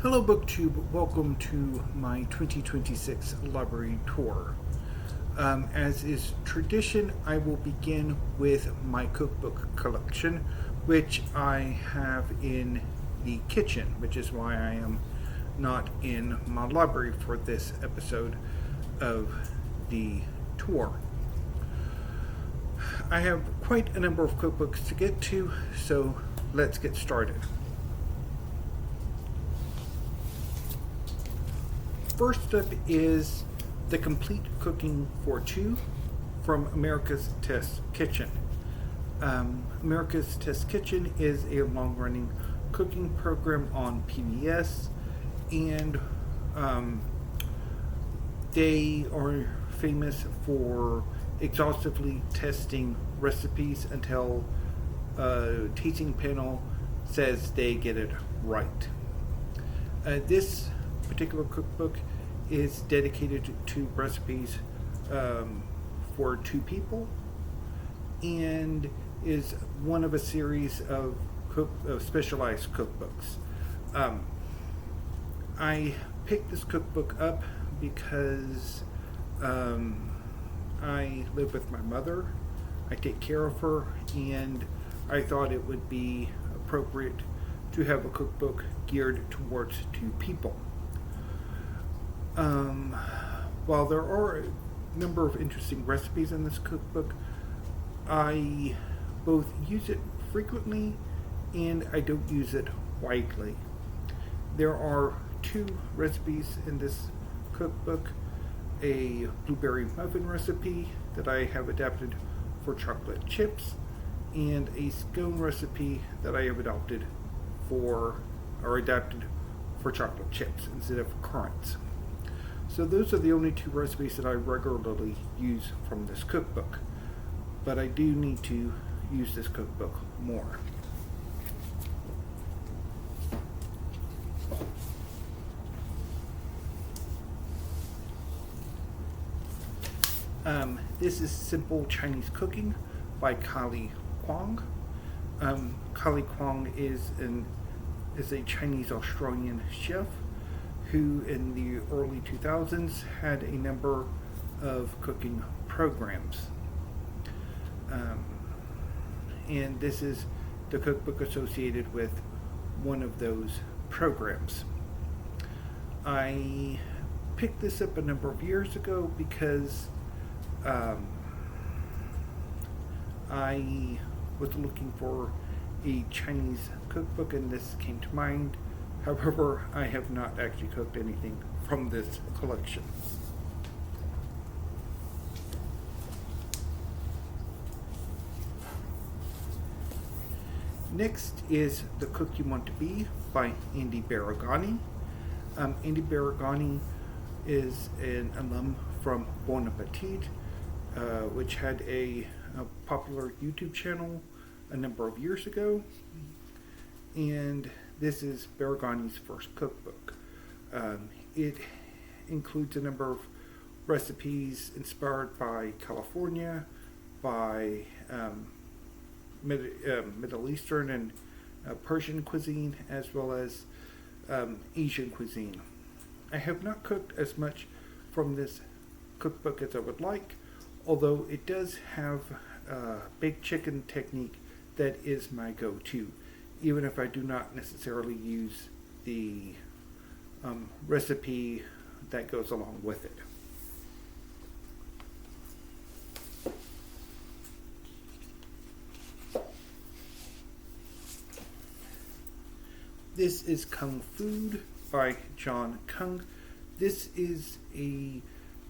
Hello BookTube, welcome to my 2026 library tour. As is tradition, I will begin with my cookbook collection, which I have in the kitchen, which is why I am not in my library for this episode of the tour. I have quite a number of cookbooks to get to, so let's get started. First up is The Complete Cooking for Two from America's Test Kitchen. America's Test Kitchen is a long-running cooking program on PBS, and they are famous for exhaustively testing recipes until a tasting panel says they get it right. This particular cookbook is dedicated to recipes for two people and is one of a series of specialized cookbooks. I picked this cookbook up because I live with my mother. I take care of her, and I thought it would be appropriate to have a cookbook geared towards two people. While there are a number of interesting recipes in this cookbook, I both use it frequently and I don't use it widely. There are two recipes in this cookbook: a blueberry muffin recipe that I have adapted for chocolate chips, and a scone recipe that I have adapted for chocolate chips instead of currants. So those are the only two recipes that I regularly use from this cookbook, but I do need to use this cookbook more. This is Simple Chinese Cooking by Kali Kwong. Kali Kwong is a Chinese-Australian chef who in the early 2000s had a number of cooking programs. And this is the cookbook associated with one of those programs. I picked this up a number of years ago because I was looking for a Chinese cookbook and this came to mind. However, I have not actually cooked anything from this collection. Next is The Cook You Want to Be by Andy Baragani. Andy Baragani is an alum from Bon Appetit, which had a popular YouTube channel a number of years ago, and this is Baragani's first cookbook. It includes a number of recipes inspired by California, by Middle Eastern and Persian cuisine, as well as Asian cuisine. I have not cooked as much from this cookbook as I would like, although it does have a baked chicken technique that is my go-to, even if I do not necessarily use the recipe that goes along with it. This is Kung Food by John Kung. This is a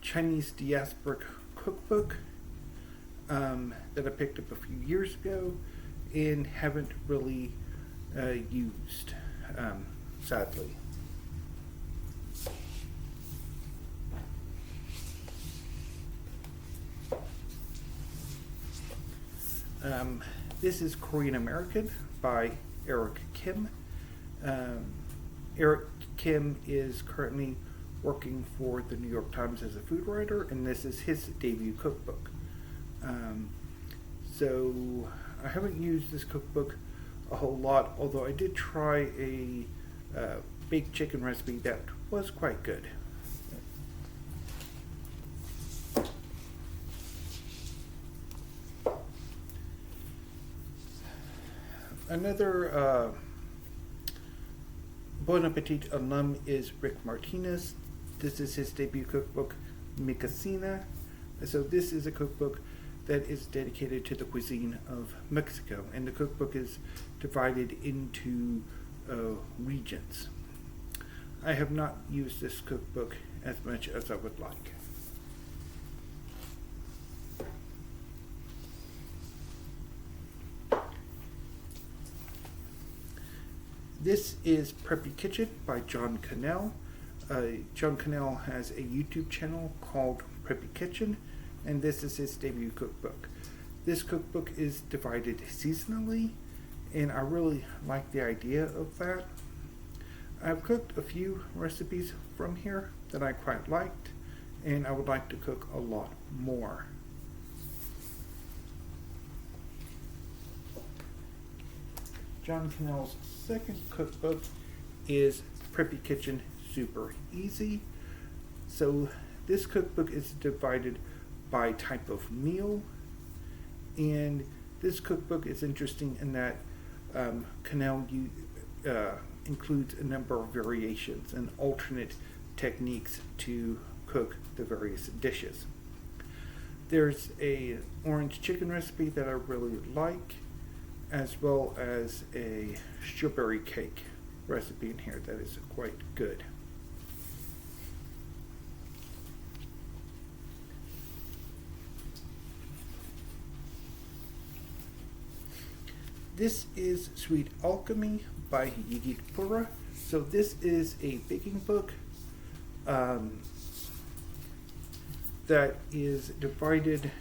Chinese diasporic cookbook that I picked up a few years ago and haven't really used, sadly. This is Korean American by Eric Kim. Eric Kim is currently working for the New York Times as a food writer, and this is his debut cookbook. So I haven't used this cookbook a whole lot, although I did try a baked chicken recipe that was quite good. Another Bon Appetit alum is Rick Martinez. This is his debut cookbook, Mi Cocina. So this is a cookbook that is dedicated to the cuisine of Mexico, and the cookbook is divided into regions. I have not used this cookbook as much as I would like. This is Preppy Kitchen by John Cannell. John Cannell has a YouTube channel called Preppy Kitchen, and this is his debut cookbook. This cookbook is divided seasonally, and I really like the idea of that. I've cooked a few recipes from here that I quite liked, and I would like to cook a lot more. John Cannell's second cookbook is Preppy Kitchen Super Easy. So this cookbook is divided by type of meal, and this cookbook is interesting in that Cannell includes a number of variations and alternate techniques to cook the various dishes. There's a orange chicken recipe that I really like, as well as a strawberry cake recipe in here that is quite good. This is Sweet Alchemy by Yigit Pura. So this is a baking book that is divided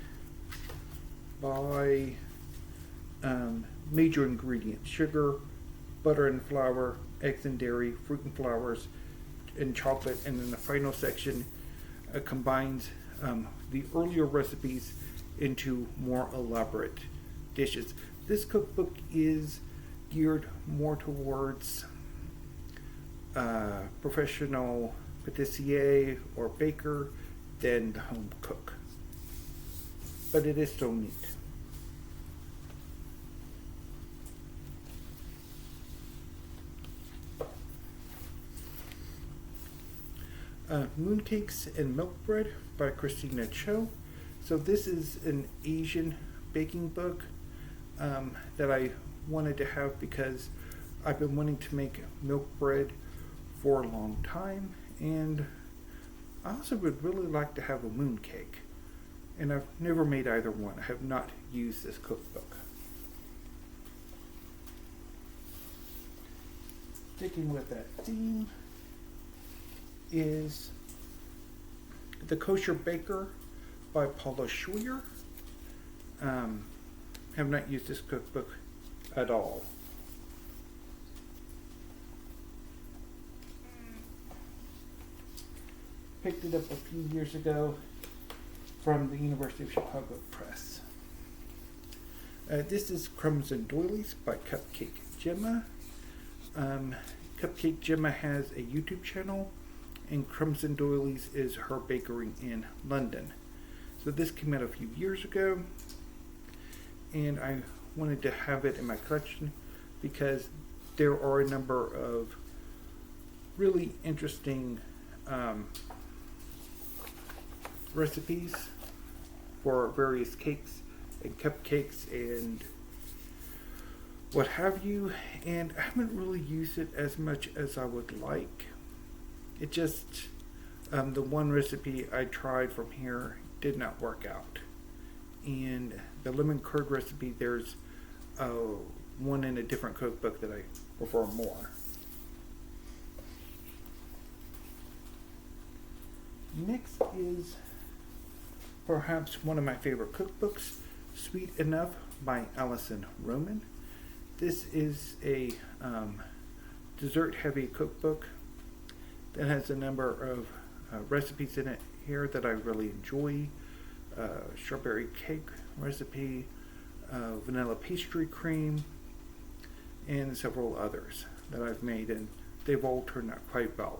by major ingredients: sugar, butter and flour, eggs and dairy, fruit and flowers, and chocolate. And then the final section combines the earlier recipes into more elaborate dishes. This cookbook is geared more towards professional patissier or baker than the home cook, but it is still neat. Mooncakes and Milk Bread by Christina Cho. So this is an Asian baking book that I wanted to have because I've been wanting to make milk bread for a long time, and I also would really like to have a mooncake, and I've never made either one. I have not used this cookbook. Sticking with that theme is The Kosher Baker by Paula Schwer. Have not used this cookbook at all. Picked it up a few years ago from the University of Chicago Press. This is Crumbs and Doilies by Cupcake Gemma. Cupcake Gemma has a YouTube channel, and Crumbs and Doilies is her bakery in London. So this came out a few years ago, and I wanted to have it in my collection because there are a number of really interesting recipes for various cakes and cupcakes and what have you, and I haven't really used it as much as I would like. It just, the one recipe I tried from here did not work out. And the lemon curd recipe, there's one in a different cookbook that I prefer more. Next is perhaps one of my favorite cookbooks, Sweet Enough by Allison Roman. This is a dessert-heavy cookbook that has a number of recipes in it here that I really enjoy. Strawberry cake recipe, vanilla pastry cream, and several others that I've made and they've all turned out quite well,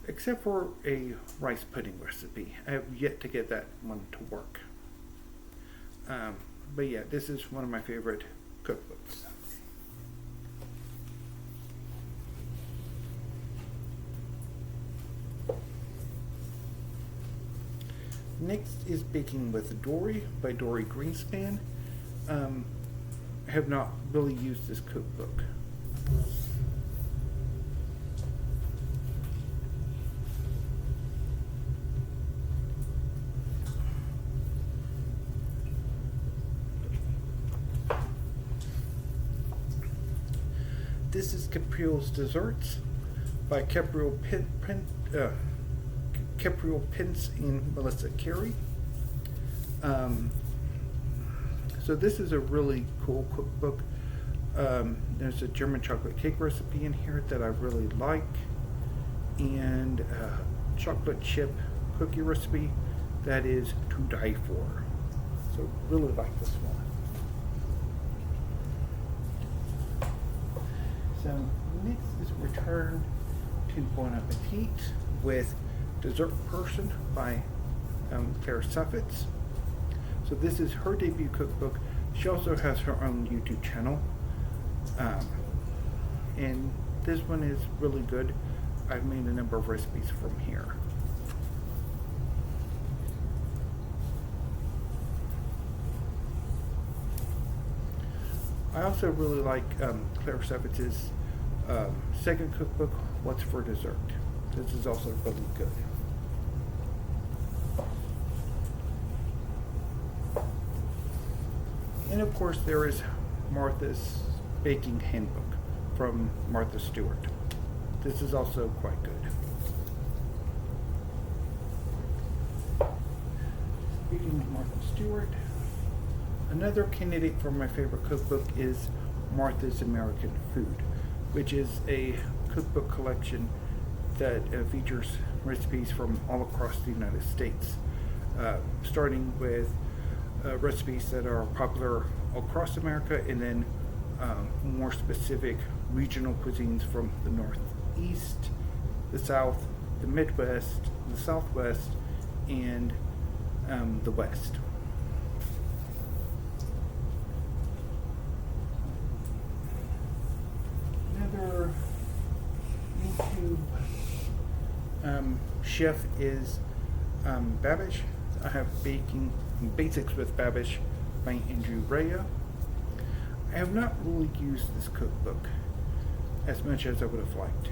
except for a rice pudding recipe. I have yet to get that one to work. But yeah, this is one of my favorite cookbooks. Next is Baking with Dory by Dory Greenspan. I have not really used this cookbook. This is Capriol's Desserts by Capriol Pence and Melissa Carey. So this is a really cool cookbook. There's a German chocolate cake recipe in here that I really like, and a chocolate chip cookie recipe that is to die for. So really like this one. So next is Return to Bon Appetit with Dessert Person by Claire Suffitz. So this is her debut cookbook. She also has her own YouTube channel. And this one is really good. I've made a number of recipes from here. I also really like Claire Suffitz's second cookbook, What's for Dessert. This is also really good. And of course there is Martha's Baking Handbook from Martha Stewart. This is also quite good. Speaking of Martha Stewart, another candidate for my favorite cookbook is Martha's American Food, which is a cookbook collection that features recipes from all across the United States, starting with recipes that are popular across America, and then more specific regional cuisines from the Northeast, the South, the Midwest, the Southwest, and the West. Another YouTube chef is Babish. I have Baking Basics with Babish by Andrew Rea. I have not really used this cookbook as much as I would have liked to.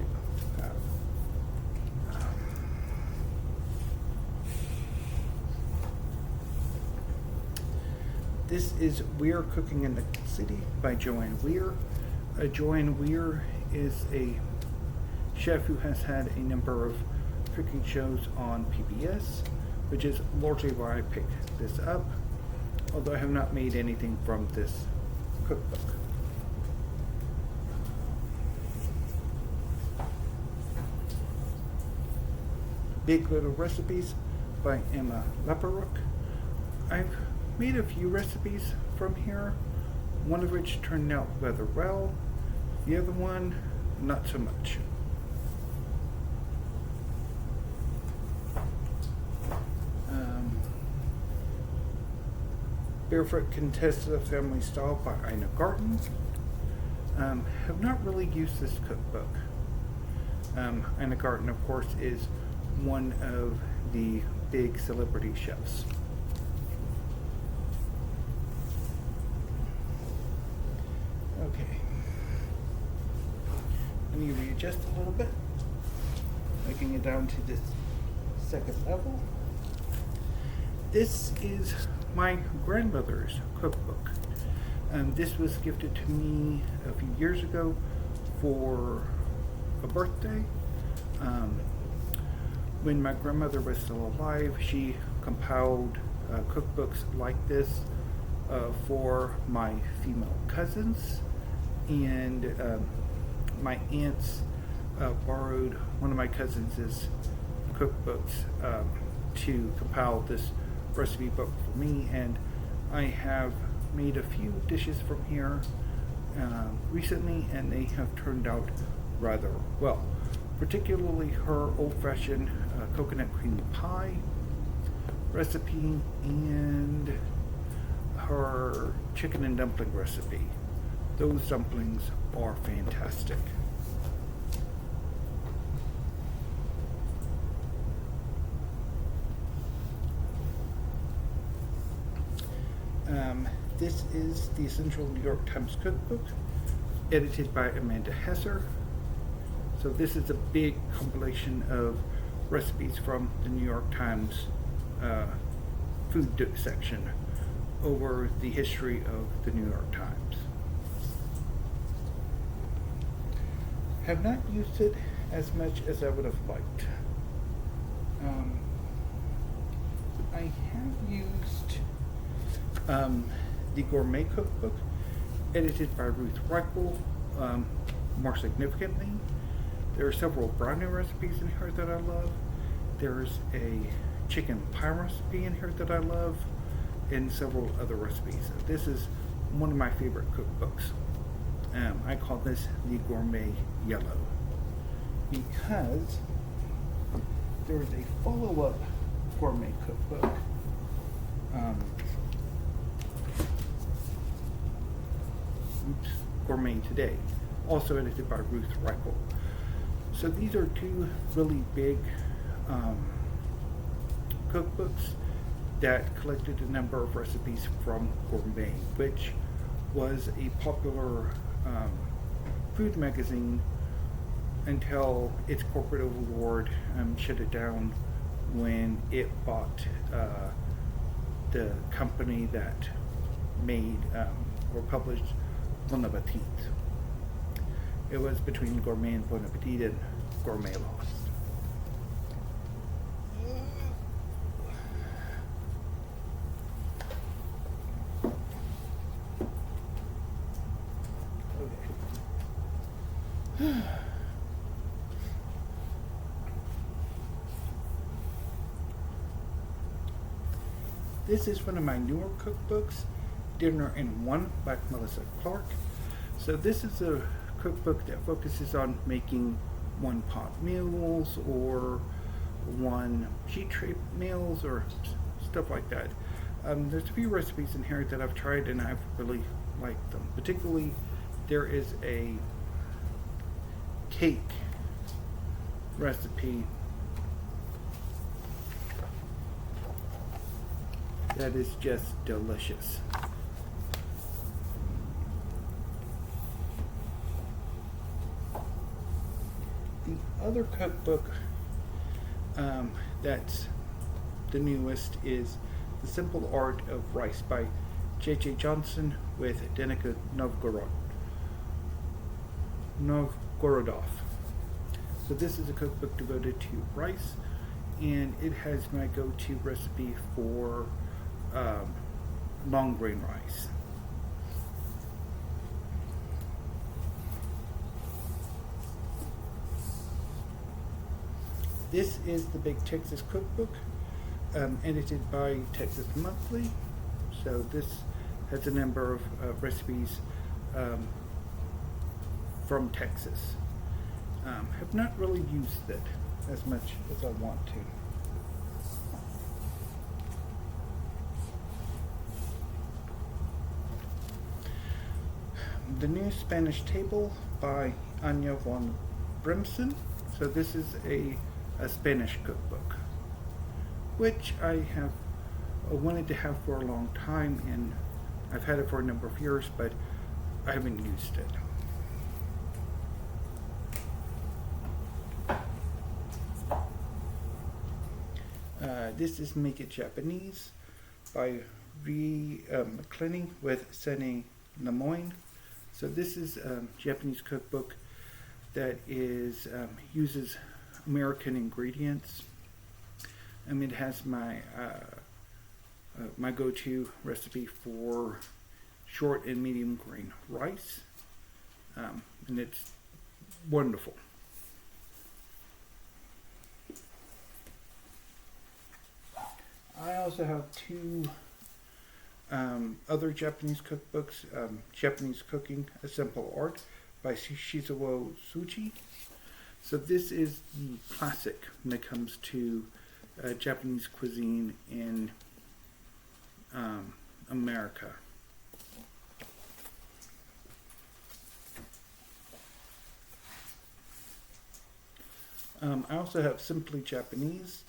This is We're Cooking in the City by Joanne Weir. Joanne Weir is a chef who has had a number of cooking shows on PBS, which is largely why I picked this up, although I have not made anything from this cookbook. Big Little Recipes by Emma Leperook. I've made a few recipes from here, one of which turned out rather well, the other one not so much. Barefoot Contessa Family Style by Ina Garten. Have not really used this cookbook. Ina Garten, of course, is one of the big celebrity chefs. Okay. Let me readjust a little bit, making it down to this second level. This is my grandmother's cookbook. This was gifted to me a few years ago for a birthday. When my grandmother was still alive, she compiled cookbooks like this for my female cousins, and my aunts borrowed one of my cousins' cookbooks to compile this recipe book for me, and I have made a few dishes from here recently, and they have turned out rather well, particularly her old-fashioned coconut cream pie recipe and her chicken and dumpling recipe. Those dumplings are fantastic. This is the Essential New York Times Cookbook, edited by Amanda Hesser. So this is a big compilation of recipes from the New York Times food section over the history of the New York Times. Have not used it as much as I would have liked. I have used the Gourmet Cookbook, edited by Ruth Reichel. More significantly, there are several brownie recipes in here that I love. There's a chicken pie recipe in here that I love, and several other recipes. This is one of my favorite cookbooks. I call this the Gourmet Yellow because there is a follow-up gourmet cookbook. Gourmet Today, also edited by Ruth Reichel. So these are two really big cookbooks that collected a number of recipes from Gourmet, which was a popular food magazine until its corporate overlord shut it down when it bought the company that made or published Bon Appetit. It was between Gourmet and Bon Appetit, and Gourmet lost. Okay. This is one of my newer cookbooks, Dinner in One by Melissa Clark. So this is a cookbook that focuses on making one-pot meals or one sheet tray meals or stuff like that. There's a few recipes in here that I've tried and I've really liked them. Particularly, there is a cake recipe that is just delicious. The other cookbook that's the newest is The Simple Art of Rice by J.J. Johnson with Danica Novgorodov. So this is a cookbook devoted to rice, and it has my go-to recipe for long grain rice. This is the Big Texas Cookbook, edited by Texas Monthly. So this has a number of recipes from Texas. Have not really used it as much as I want to. The New Spanish Table by Anya von Bremsen. So this is a Spanish cookbook, which I have wanted to have for a long time, and I've had it for a number of years, but I haven't used it. This is Make It Japanese by Ree McClenny with Sene Lemoyne. So this is a Japanese cookbook that is uses American ingredients. It has my my go-to recipe for short and medium grain rice, and it's wonderful. I also have two other Japanese cookbooks, Japanese Cooking, A Simple Art by Shizuo Tsuji. So this is the classic when it comes to Japanese cuisine in America. I also have Simply Japanese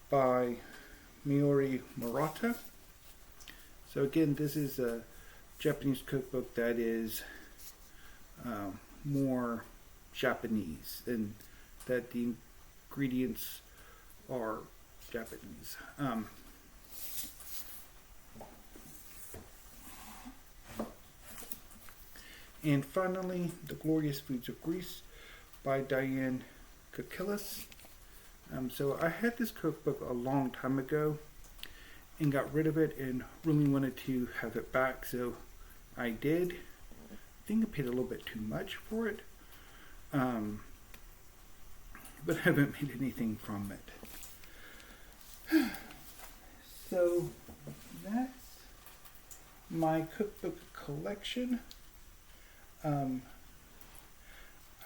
by Miori Murata. So again, this is a Japanese cookbook that is more Japanese, and that the ingredients are Japanese. And finally, The Glorious Foods of Greece by Diane Kokilis. So I had this cookbook a long time ago and got rid of it and really wanted to have it back, so I did. I think I paid a little bit too much for it, but I haven't made anything from it. So that's my cookbook collection.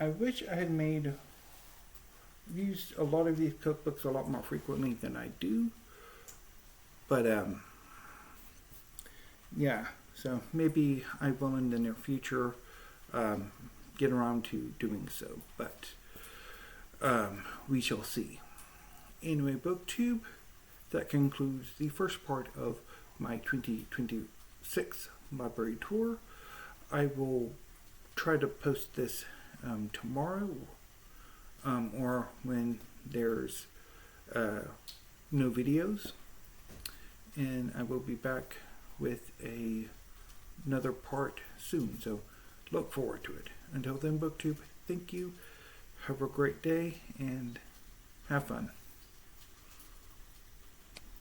I wish I had used a lot of these cookbooks a lot more frequently than I do, but yeah, so maybe I will in the near future get around to doing so, but we shall see. Anyway, BookTube, that concludes the first part of my 2026 library tour. I will try to post this tomorrow, or when there's no videos, and I will be back with another part soon, so look forward to it. Until then, BookTube, thank you, have a great day, and have fun.